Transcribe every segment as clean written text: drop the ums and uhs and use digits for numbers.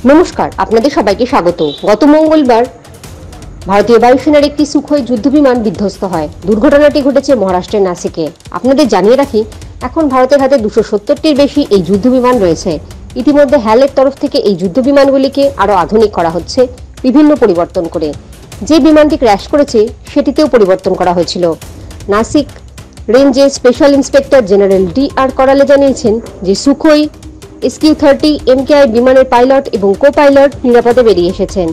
নমস্কার, আপনাদের সবাইকে স্বাগত। গত মঙ্গলবার ভারতীয় বায়ুসেনার একটি সুখোই যুদ্ধবিমান বিধ্বস্ত হয়। দুর্ঘটনাটি ঘটেছে মহারাষ্ট্রের নাসিকে। আপনাদের জানিয়ে রাখি, এখন ভারতের হাতে 270টির বেশি এই যুদ্ধবিমান রয়েছে। ইতিমধ্যে হ্যালের তরফ থেকে এই যুদ্ধবিমানগুলিকে আরও আধুনিক করা হচ্ছে বিভিন্ন পরিবর্তন করে। যে বিমানটি ক্র্যাশ করেছে সেটিতেও পরিবর্তন করা হয়েছিল। নাসিক রেঞ্জের স্পেশাল ইন্সপেক্টর জেনারেল ডি.আর. করালে জানিয়েছেন যে সুখোই SQ-30 MKI বিমানের পাইলট এবং কো-পাইলট নিরাপদে বেরিয়ে এসেছেন।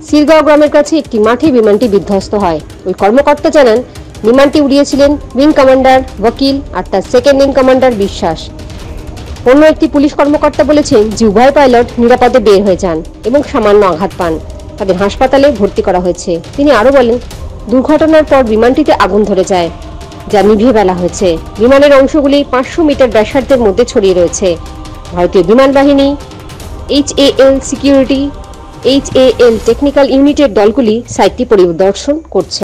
সিরগাঁও গ্রামের কাছে একটি মাঠে বিমানটি বিধ্বস্ত হয়। ওই কর্মকর্তা জানান, বিমানটি উড়িয়েছিলেন উইং কমান্ডার ওয়াকিল আর তার সেকেন্ড উইং কমান্ডার বিশ্বাস। অন্য একটি পুলিশ কর্মকর্তা বলেছেন যে উভয় পাইলট নিরাপদে বের হয়ে যান এবং সামান্য আঘাত পান। তাদের হাসপাতালে ভর্তি করা হয়েছে। তিনি আরও বলেন, দুর্ঘটনার পর বিমানটিতে আগুন ধরে যায়, যা নিভিয়ে ফেলা হয়েছে। বিমানের অংশগুলি 500 মিটার ব্যাসার্ধের মধ্যে ছড়িয়ে রয়েছে। ভারতীয় বিমান বাহিনী, HAL সিকিউরিটি, HAL টেকনিক্যাল ইউনিটের দলগুলি সাইটটি পরিদর্শন করছে।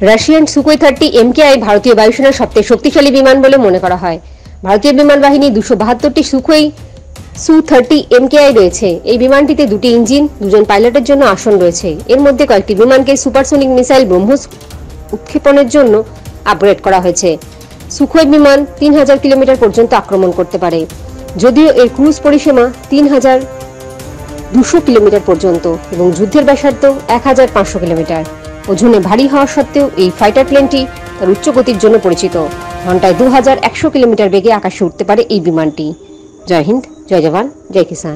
রাশিয়ান সুখোই 30 MKI ভারতীয় বায়ুসেনার সবচেয়ে শক্তিশালী বিমান বলে মনে করা হয়। ভারতীয় বিমান বাহিনী 272টি সুখোই Su-30 MKI রয়েছে। এই বিমানটিতে 2টি ইঞ্জিন, 2জন পাইলটের জন্য আসন রয়েছে। এর মধ্যে কয়েকটি বিমানকে সুপারসোনিক মিসাইল ব্রহ্মোস উৎক্ষেপণের জন্য আপগ্রেড করা হয়েছে। সুখোই বিমান 3000 কিলোমিটার পর্যন্ত আক্রমণ করতে পারে, যদিও এর ক্রুজ পরিসীমা 3200 কিলোমিটার পর্যন্ত এবং যুদ্ধের ব্যাসার্ধ 1500 কিলোমিটার। ওজনে ভারী হওয়া সত্ত্বেও এই ফাইটার প্লেনটি তার উচ্চ গতির জন্য পরিচিত। ঘন্টায় 2100 কিলোমিটার বেগে আকাশে উঠতে পারে এই বিমানটি। জয় হিন্দ, জয় জওয়ান, জয় কিষান।